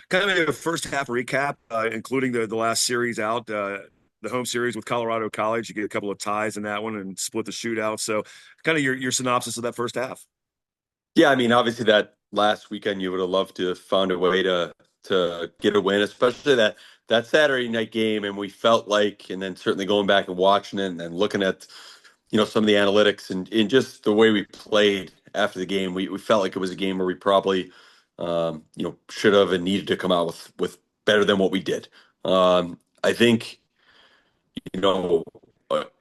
kind of a first half recap, including the last series out, the home series with Colorado College. You get a couple of ties in that one and split the shootout. So, kind of your synopsis of that first half. Yeah, I mean, obviously that last weekend you would have loved to have found a way to get a win, especially that Saturday night game. And we felt like, and then certainly going back and watching it and then looking at, some of the analytics and just the way we played after the game, we felt like it was a game where we probably, should have and needed to come out with better than what we did. I think, you know,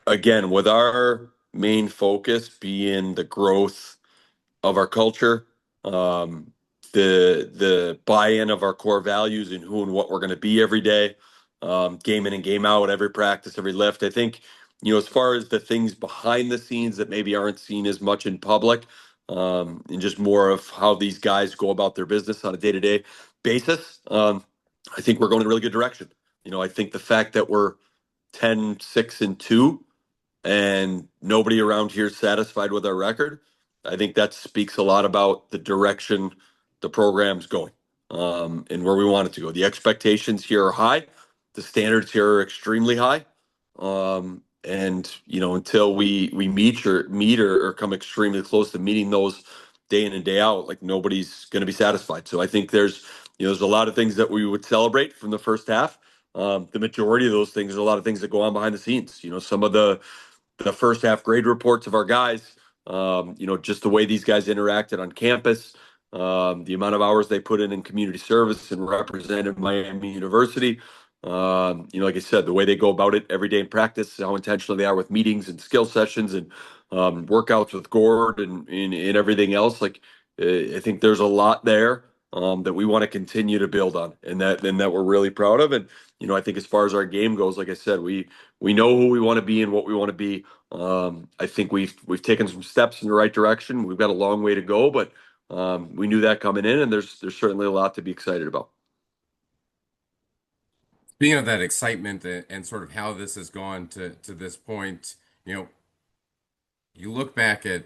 again, with our main focus being the growth of our culture, um, the buy-in of our core values and who and what we're going to be every day, game in and game out, every practice, every lift. I think, as far as the things behind the scenes that maybe aren't seen as much in public, and just more of how these guys go about their business on a day-to-day basis, I think we're going in a really good direction. I think the fact that we're 10-6-2 and nobody around here is satisfied with our record. I think that speaks a lot about the direction the program's going, and where we want it to go. The expectations here are high, the standards here are extremely high, and until we meet or come extremely close to meeting those day in and day out, like nobody's going to be satisfied. So I think there's a lot of things that we would celebrate from the first half. The majority of those things are a lot of things that go on behind the scenes. Some of the first half grade reports of our guys, just the way these guys interacted on campus, the amount of hours they put in community service and represented Miami University. Like I said, the way they go about it every day in practice, how intentional they are with meetings and skill sessions and workouts with Gord and everything else. Like, I think there's a lot there that we want to continue to build on, and that we're really proud of. And I think as far as our game goes, like I said, we know who we want to be and what we want to be. I think we've taken some steps in the right direction. We've got a long way to go, but we knew that coming in, and there's certainly a lot to be excited about. Speaking of that excitement and sort of how this has gone to this point, you know, you look back at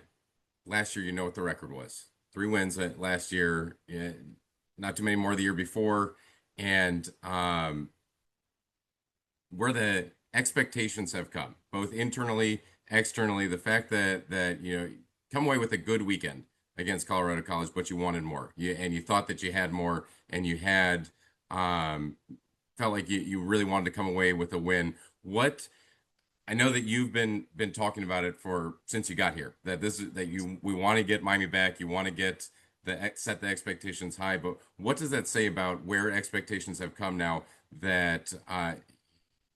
last year, you know what the record was. Three wins last year, not too many more the year before, and where the expectations have come, both internally, externally. The fact that come away with a good weekend against Colorado College, but you wanted more, and you thought that you had more, and you had um, felt like you really wanted to come away with a win. What I know that you've been talking about it for since you got here. That this is that you we want to get Miami back. You want to get set the expectations high. But what does that say about where expectations have come now? That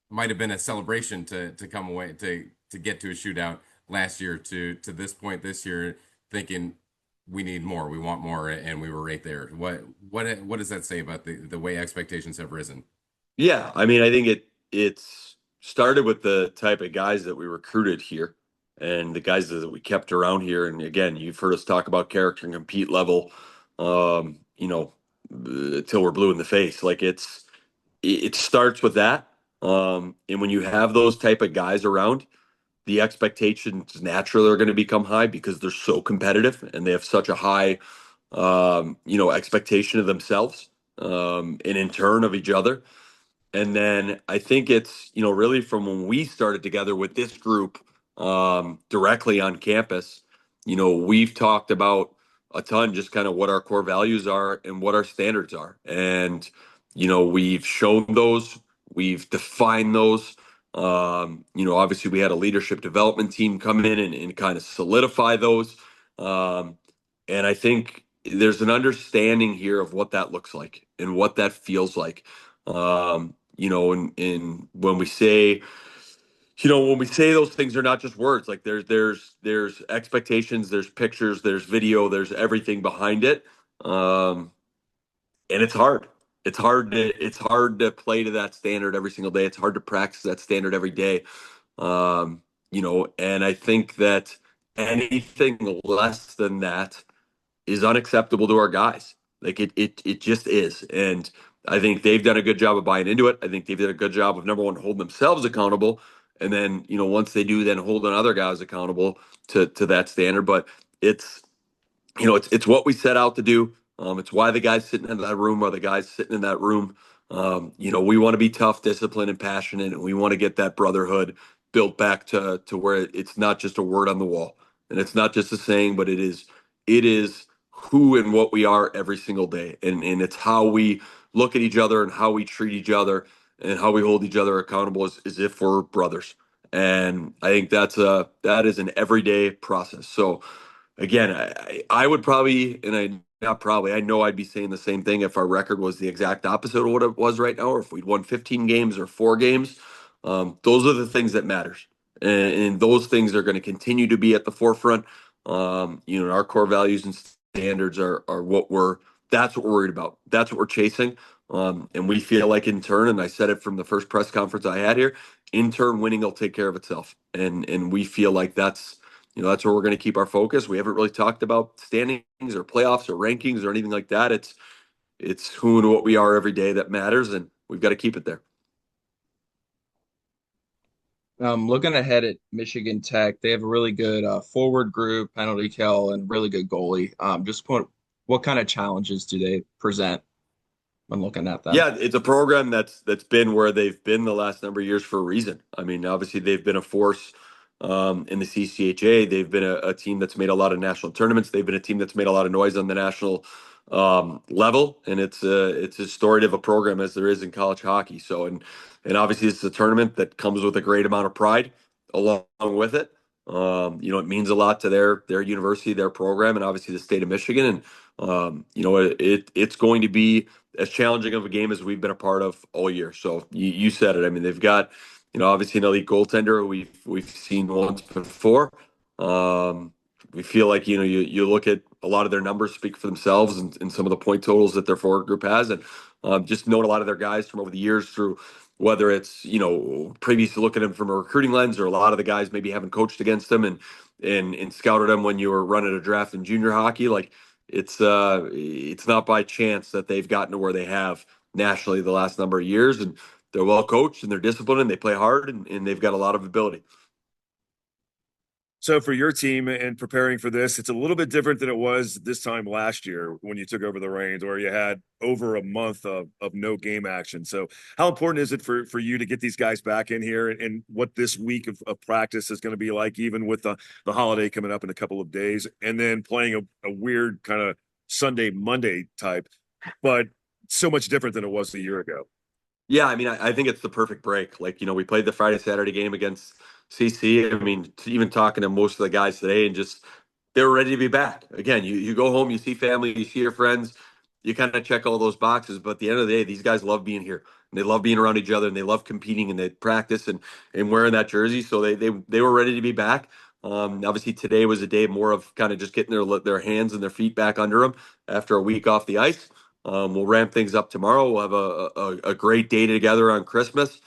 might have been a celebration to come away to get to a shootout last year to this point this year, thinking we need more, we want more, and we were right there. What does that say about the way expectations have risen? Yeah, I mean, I think it's started with the type of guys that we recruited here and the guys that we kept around here. And again, you've heard us talk about character and compete level, um, you know, till we're blue in the face. Like it starts with that. And when you have those type of guys around, the expectations naturally are going to become high because they're so competitive and they have such a high, expectation of themselves, and in turn of each other. And then I think it's, really from when we started together with this group, directly on campus, we've talked about a ton just kind of what our core values are and what our standards are. And, we've shown those, we've defined those. Obviously we had a leadership development team come in and kind of solidify those. Um, and I think there's an understanding here of what that looks like and what that feels like. And when we say those things are not just words, like there's expectations, there's pictures, there's video, there's everything behind it. Um, and it's hard. It's hard to play to that standard every single day. It's hard to practice that standard every day. And I think that anything less than that is unacceptable to our guys. Like it just is. And I think they've done a good job of buying into it. I think they've done a good job of number one, holding themselves accountable. And then, once they do, then holding other guys accountable to that standard. But it's what we set out to do. It's why the guys sitting in that room are the guys sitting in that room. We want to be tough, disciplined, and passionate, and we want to get that brotherhood built back to where it's not just a word on the wall, and it's not just a saying, but it is who and what we are every single day, and it's how we look at each other and how we treat each other and how we hold each other accountable as if we're brothers. And I think that is an everyday process. So again, I would probably, and I not probably, I know I'd be saying the same thing if our record was the exact opposite of what it was right now, or if we'd won 15 games or 4 games. Those are the things that matters, and those things are going to continue to be at the forefront. Our core values and standards are what we're. That's what we're worried about. That's what we're chasing. And we feel like in turn, and I said it from the first press conference I had here, in turn, winning will take care of itself. And we feel like that's where we're going to keep our focus. We haven't really talked about standings or playoffs or rankings or anything like that. It's who and what we are every day that matters, and we've got to keep it there. Looking ahead at Michigan Tech, they have a really good forward group, penalty kill, and really good goalie. What kind of challenges do they present when looking at them? Yeah, it's a program that's been where they've been the last number of years for a reason. I mean, obviously they've been a force in the CCHA. They've been a team that's made a lot of national tournaments. They've been a team that's made a lot of noise on the national level, and it's as storied of a program as there is in college hockey. So, and obviously it's a tournament that comes with a great amount of pride along with it. It means a lot to their university, their program, and obviously the state of Michigan. And it's going to be as challenging of a game as we've been a part of all year. So you said it. I mean, they've got, obviously an elite goaltender who we've seen once before. We feel like, you look at a lot of their numbers speak for themselves and some of the point totals that their forward group has. And just knowing a lot of their guys from over the years through whether it's, previous to looking at them from a recruiting lens, or a lot of the guys maybe haven't coached against them and scouted them when you were running a draft in junior hockey. Like, it's not by chance that they've gotten to where they have nationally the last number of years, and they're well coached and they're disciplined and they play hard and they've got a lot of ability. So for your team and preparing for this, it's a little bit different than it was this time last year when you took over the reins, where you had over a month of no game action. So how important is it for you to get these guys back in here, and what this week of practice is going to be like, even with the holiday coming up in a couple of days, and then playing a weird kind of Sunday, Monday type, but so much different than it was a year ago? Yeah, I mean, I think it's the perfect break. Like, we played the Friday, Saturday game against CC. I mean, even talking to most of the guys today, and just they were ready to be back. Again, you go home, you see family, you see your friends, you kind of check all those boxes. But at the end of the day, these guys love being here. And they love being around each other, and they love competing, and they practice and wearing that jersey. So they were ready to be back. Obviously, today was a day more of kind of just getting their hands and their feet back under them after a week off the ice. We'll ramp things up tomorrow. We'll have a great day together on Christmas,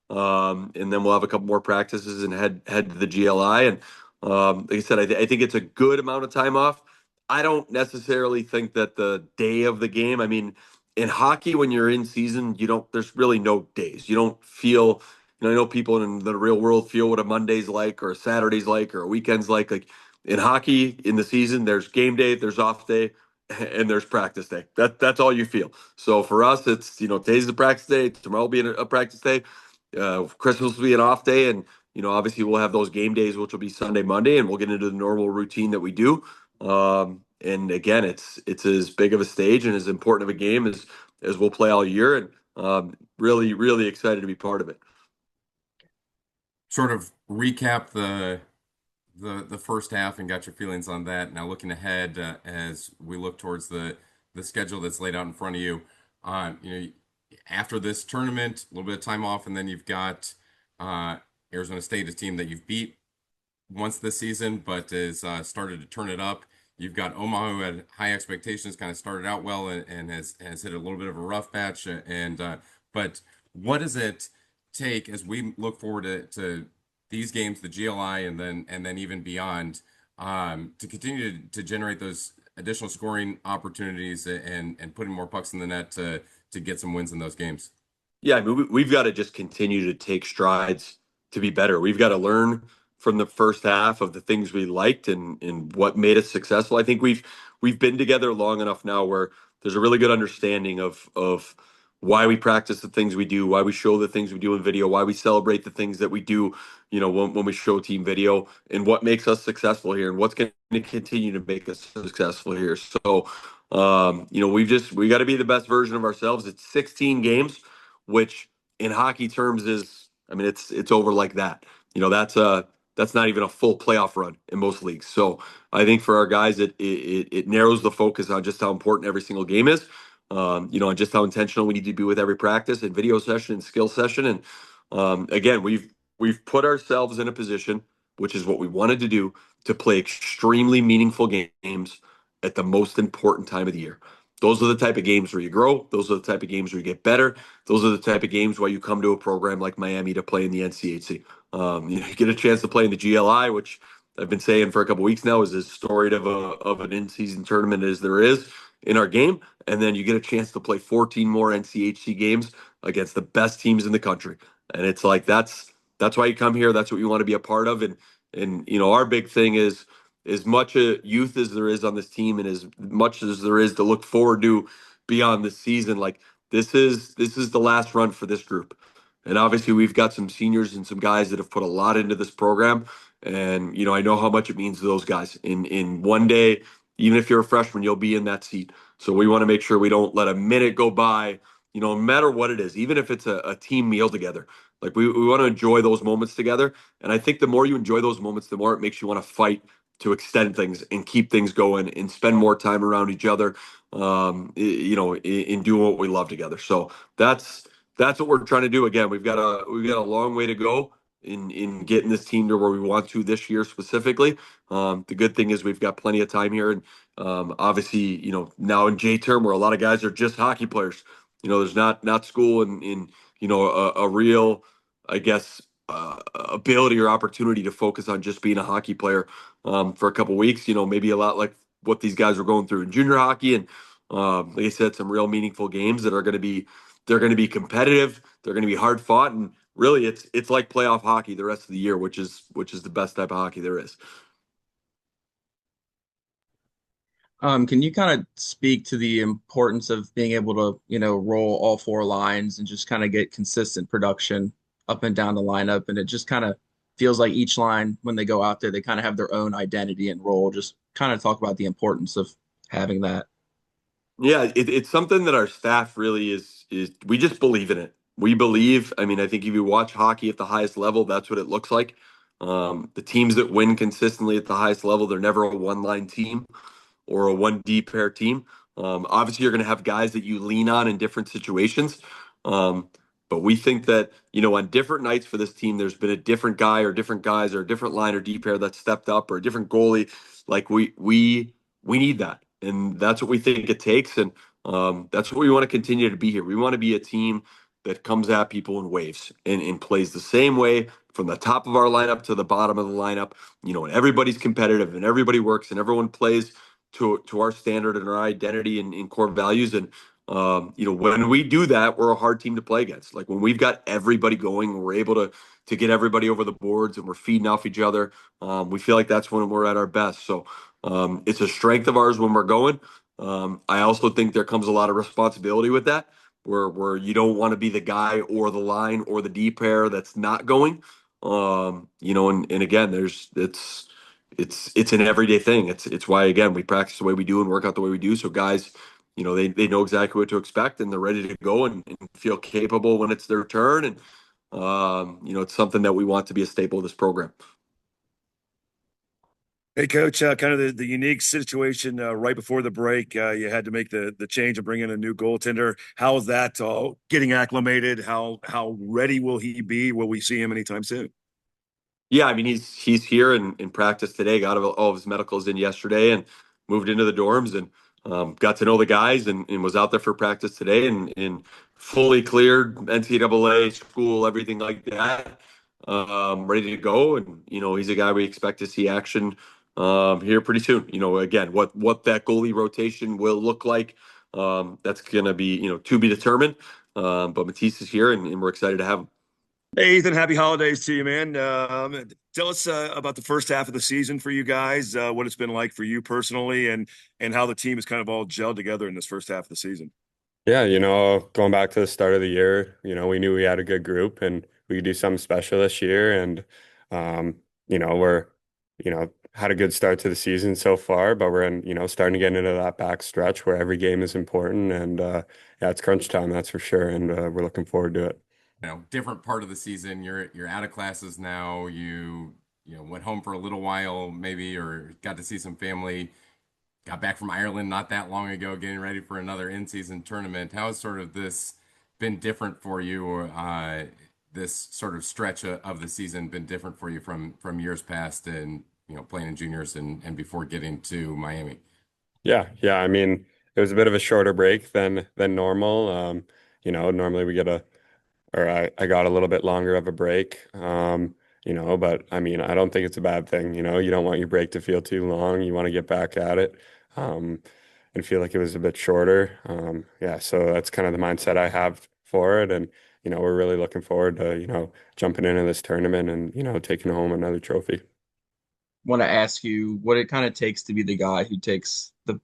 and then we'll have a couple more practices and head to the GLI. And like I said, I think it's a good amount of time off. I don't necessarily think that the day of the game. I mean, in hockey, when you're in season, you don't. There's really no days. You don't feel. I know people in the real world feel what a Monday's like, or a Saturday's like, or a weekend's like. Like in hockey, in the season, there's game day, there's off day, and there's practice day. That's all you feel. So for us, it's today's the practice day. Tomorrow will be a practice day. Christmas will be an off day, and obviously we'll have those game days, which will be Sunday, Monday, and we'll get into the normal routine that we do. And again, it's as big of a stage and as important of a game as we'll play all year, and really really excited to be part of it. Sort of recap the first half and got your feelings on that. Now looking ahead, as we look towards the schedule that's laid out in front of you, after this tournament, a little bit of time off, and then you've got Arizona State, a team that you've beat once this season, but has started to turn it up. You've got Omaha, who had high expectations, kind of started out well and has hit a little bit of a rough patch. But what does it take as we look forward to these games, the GLI, and then even beyond, to continue to generate those additional scoring opportunities and putting more pucks in the net to get some wins in those games? Yeah, I mean, we've got to just continue to take strides to be better. We've got to learn from the first half of the things we liked and what made us successful. I think we've been together long enough now where there's a really good understanding of why we practice the things we do, why we show the things we do in video, why we celebrate the things that we do, when we show team video, and what makes us successful here, and what's going to continue to make us successful here. So, we got to be the best version of ourselves. It's 16 games, which in hockey terms is, I mean, it's over like that. That's not even a full playoff run in most leagues. So I think for our guys, it narrows the focus on just how important every single game is, and just how intentional we need to be with every practice and video session and skill session. And again, we've put ourselves in a position, which is what we wanted to do, to play extremely meaningful games at the most important time of the year. Those are the type of games where you grow. Those are the type of games where you get better. Those are the type of games where you come to a program like Miami to play in the NCHC. You get a chance to play in the GLI, which I've been saying for a couple weeks now is as storied of an in-season tournament as there is in our game. And then you get a chance to play 14 more NCHC games against the best teams in the country. And it's like that's why you come here. That's what you want to be a part of. And our big thing is as much a youth as there is on this team, and as much as there is to look forward to beyond this season. Like this is the last run for this group. And obviously we've got some seniors and some guys that have put a lot into this program. And I know how much it means to those guys. In one day, even if you're a freshman, you'll be in that seat. So we want to make sure we don't let a minute go by, no matter what it is, even if it's a team meal together. Like we want to enjoy those moments together. And I think the more you enjoy those moments, the more it makes you want to fight to extend things and keep things going and spend more time around each other, in doing what we love together. So that's what we're trying to do. Again, we've got a long way to go in getting this team to where we want to this year specifically. The good thing is we've got plenty of time here, and obviously, now in J term where a lot of guys are just hockey players. There's not school and a real, I guess, ability or opportunity to focus on just being a hockey player for a couple weeks. Maybe a lot like what these guys were going through in junior hockey, and like I said, some real meaningful games that are going to be they're going to be competitive. They're going to be hard fought, and really, it's like playoff hockey the rest of the year, which is the best type of hockey there is. Can you kind of speak to the importance of being able to, roll all four lines and just kind of get consistent production up and down the lineup? And it just kind of feels like each line, when they go out there, they kind of have their own identity and role. Just kind of talk about the importance of having that. Yeah, it's something that our staff really is we just believe in it. We believe. I mean, I think if you watch hockey at the highest level, that's what it looks like. The teams that win consistently at the highest level, they're never a one-line team or a one D pair team. Obviously, you're going to have guys that you lean on in different situations. Um, but we think that, on different nights for this team, there's been a different guy or different guys or a different line or D pair that stepped up, or a different goalie. Like we need that. And that's what we think it takes. And that's what we want to continue to be here. We want to be a team that comes at people in waves and plays the same way from the top of our lineup to the bottom of the lineup. And everybody's competitive and everybody works and everyone plays to our standard and our identity and core values. And when we do that, we're a hard team to play against. Like when we've got everybody going, we're able to get everybody over the boards and we're feeding off each other. We feel like that's when we're at our best. So it's a strength of ours when we're going. I also think there comes a lot of responsibility with that, where you don't want to be the guy or the line or the D pair that's not going. And again, it's an everyday thing. It's why again we practice the way we do and work out the way we do. So guys, they know exactly what to expect and they're ready to go and feel capable when it's their turn. And it's something that we want to be a staple of this program. Hey, coach, kind of the unique situation right before the break. You had to make the change and bring in a new goaltender. How is that getting acclimated? How ready will he be? Will we see him anytime soon? Yeah, I mean he's here in practice today. Got all of his medicals in yesterday and moved into the dorms and got to know the guys and was out there for practice today and fully cleared NCAA school, everything like that. Ready to go, and he's a guy we expect to see action here pretty soon. Again, what that goalie rotation will look like, that's gonna be to be determined. But Matisse is here, and we're excited to have him. Hey, Ethan, happy holidays to you, man. Tell us about the first half of the season for you guys, what it's been like for you personally, and how the team has kind of all gelled together in this first half of the season. Yeah, going back to the start of the year, we knew we had a good group and we could do something special this year. And, we're, had a good start to the season so far, but we're starting to get into that back stretch where every game is important. And, yeah, it's crunch time, that's for sure. And we're looking forward to it. Different part of the season. You're out of classes now. Went home for a little while, maybe, or got to see some family. Got back from Ireland not that long ago, getting ready for another in-season tournament. How has sort of this been different for you, or this sort of stretch of the season been different for you from years past, and playing in juniors and before getting to Miami? Yeah, yeah. I mean, it was a bit of a shorter break than normal. Normally we get I got a little bit longer of a break. But I mean, I don't think it's a bad thing. You don't want your break to feel too long. You want to get back at it, um, and feel like it was a bit shorter. Yeah, so that's kind of the mindset I have for it. And, we're really looking forward to, jumping into this tournament and, taking home another trophy. Want to ask you what it kind of takes to be the guy who takes the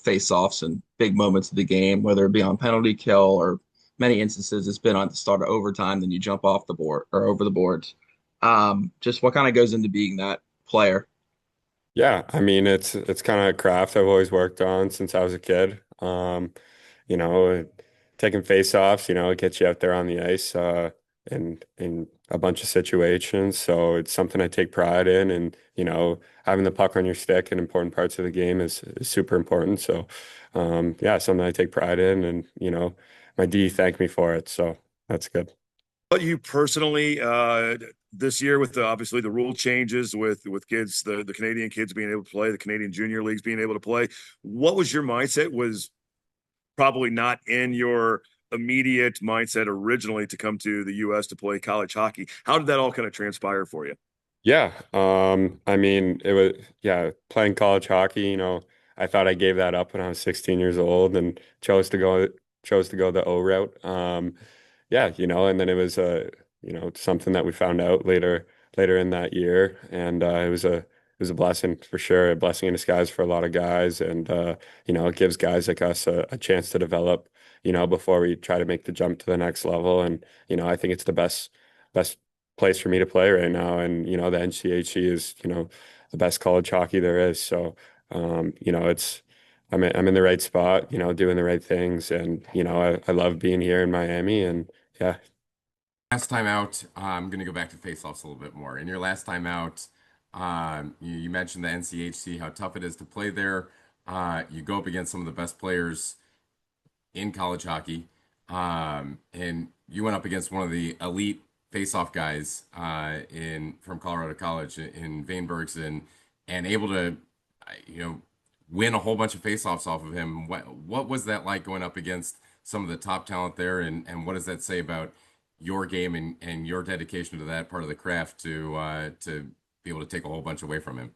face-offs and big moments of the game, whether it be on penalty kill or many instances it's been on the start of overtime, then you jump off the board or over the boards. Just what kind of goes into being that player? Yeah, I mean it's kind of a craft I've always worked on since I was a kid. You know, taking face-offs, it gets you out there on the ice in a bunch of situations. So it's something I take pride in, and having the puck on your stick in important parts of the game is super important. So yeah, something I take pride in, and my D thanked me for it, so that's good. But you personally, this year with obviously the rule changes with kids, the Canadian kids being able to play, the Canadian junior leagues being able to play, what was your mindset? Was probably not in your immediate mindset originally to come to the U.S. to play college hockey. How did that all kind of transpire for you? Yeah, I mean, it was yeah, playing college hockey, I thought I gave that up when I was 16 years old and chose to go the O route. Yeah, and then it was something that we found out later in that year, and it was a blessing for sure, a blessing in disguise for a lot of guys, and it gives guys like us a chance to develop, before we try to make the jump to the next level, and I think it's the best place for me to play right now. And, the NCHC is, the best college hockey there is. So, I'm in the right spot, doing the right things. And, I love being here in Miami. And yeah. Last time out, I'm going to go back to faceoffs a little bit more. In your last time out, you mentioned the NCHC, how tough it is to play there. You go up against some of the best players in college hockey, and you went up against one of the elite face-off guys in from Colorado College in Vanebergs, and able to, you know, win a whole bunch of face-offs off of him. What was that like going up against some of the top talent there, and what does that say about your game and your dedication to that part of the craft to be able to take a whole bunch away from him?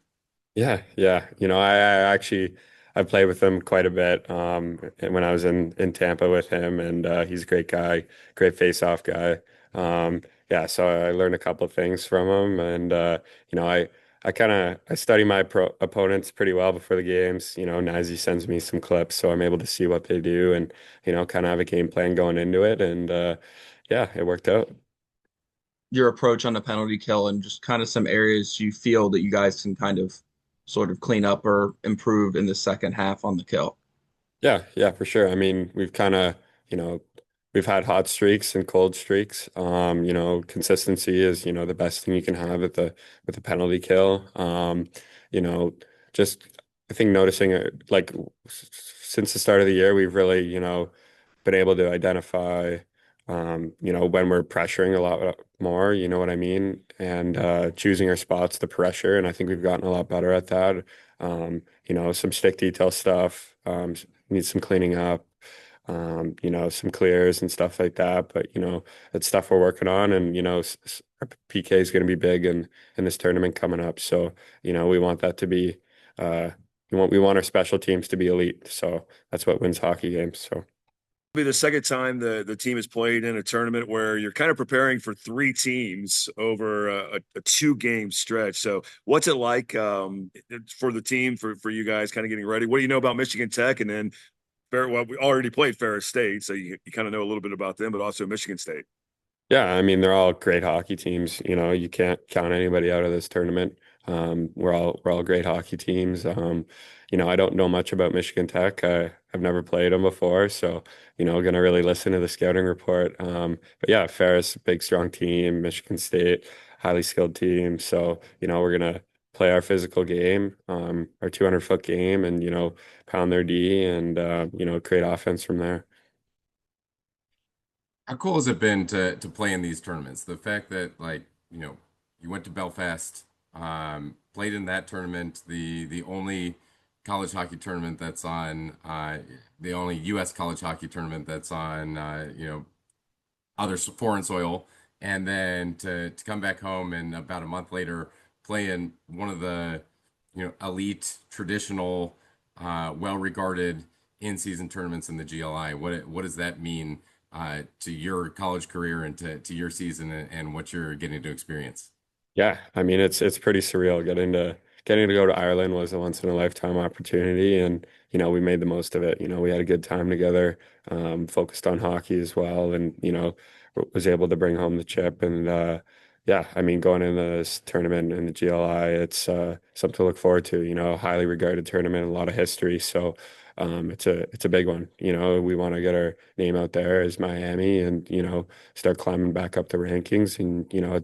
Yeah, yeah. I actually I played with him quite a bit when I was in Tampa with him, and he's a great guy, great face-off guy. Yeah, so I learned a couple of things from him, and I study my opponents pretty well before the games. Nazi sends me some clips, so I'm able to see what they do, and kind of have a game plan going into it, and yeah, it worked out. Your approach on the penalty kill and just kind of some areas you feel that you guys can kind of sort of clean up or improve in the second half on the kill. Yeah, yeah, for sure. I mean, you know, we've had hot streaks and cold streaks. Consistency is, the best thing you can have with the penalty kill. You know, just I think noticing like since the start of the year, we've really, been able to identify when we're pressuring a lot more, you know what I mean? And choosing our spots, the pressure, and I think we've gotten a lot better at that. Some stick detail stuff. Needs some cleaning up, some clears and stuff like that. But, that's stuff we're working on. And, our PK is going to be big in this tournament coming up. So, we want that to be, we want our special teams to be elite. So that's what wins hockey games. So. Be the second time the team has played in a tournament where you're kind of preparing for three teams over a 2 game stretch. So what's it like for the team for you guys kind of getting ready? What do you know about Michigan Tech and then well, we already played Ferris State, so you kind of know a little bit about them, but also Michigan State. Yeah, I mean they're all great hockey teams. You know, you can't count anybody out of this tournament. We're all great hockey teams. You know, I don't know much about Michigan Tech. I've never played them before, so you know, gonna really listen to the scouting report. But yeah, Ferris, big strong team. Michigan State, highly skilled team. So you know, we're gonna play our physical game, our 200-foot game, and you know, pound their D and you know, create offense from there. How cool has it been to play in these tournaments? The fact that like, you know, you went to Belfast, played in that tournament, the only college hockey tournament that's on the only US college hockey tournament that's on you know, other foreign soil, and then to come back home and about a month later play in one of the, you know, elite traditional well-regarded in-season tournaments in the GLI. What does that mean to your college career and to your season and what you're getting to experience? Yeah, I mean it's pretty surreal. Getting to go to Ireland was a once in a lifetime opportunity, and you know we made the most of it. You know we had a good time together, focused on hockey as well, and you know was able to bring home the chip. And yeah, I mean going in this tournament in the GLI, it's something to look forward to. You know, highly regarded tournament, a lot of history. So it's a big one. You know, we want to get our name out there as Miami, and you know start climbing back up the rankings, and you know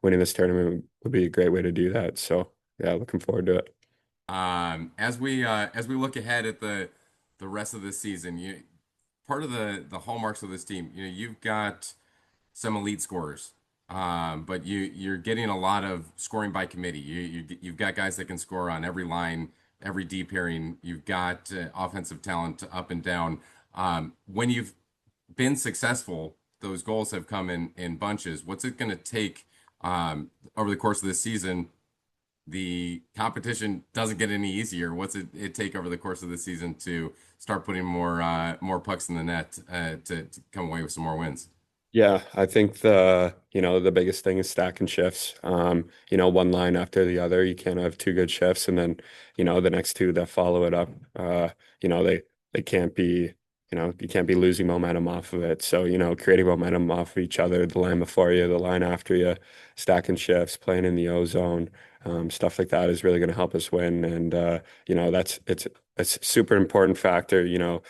winning this tournament would be a great way to do that. So yeah, looking forward to it. As we look ahead at the rest of the season, you part of the hallmarks of this team, you know, you've got some elite scorers, but you're getting a lot of scoring by committee. You've got guys that can score on every line, every D pairing. You've got offensive talent up and down. When you've been successful, those goals have come in bunches. What's it going to take over the course of this season? The competition doesn't get any easier. What's it take over the course of the season to start putting more pucks in the net to come away with some more wins? Yeah, I think the you know the biggest thing is stacking shifts. You know, one line after the other. You can't have two good shifts, and then you know the next two that follow it up. You know they can't be you know you can't be losing momentum off of it. So you know creating momentum off of each other, the line before you, the line after you, stacking shifts, playing in the ozone, stuff like that is really going to help us win. And you know it's a super important factor. You know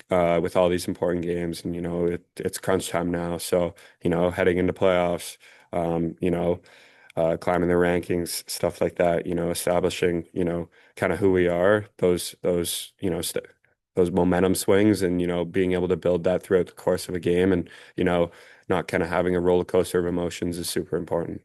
with all these important games. And, you know, it's crunch time now. So, you know, heading into playoffs, you know, climbing the rankings, stuff like that, you know, establishing, you know, kind of who we are, you know, those momentum swings and, you know, being able to build that throughout the course of a game and, you know, not kind of having a roller coaster of emotions is super important.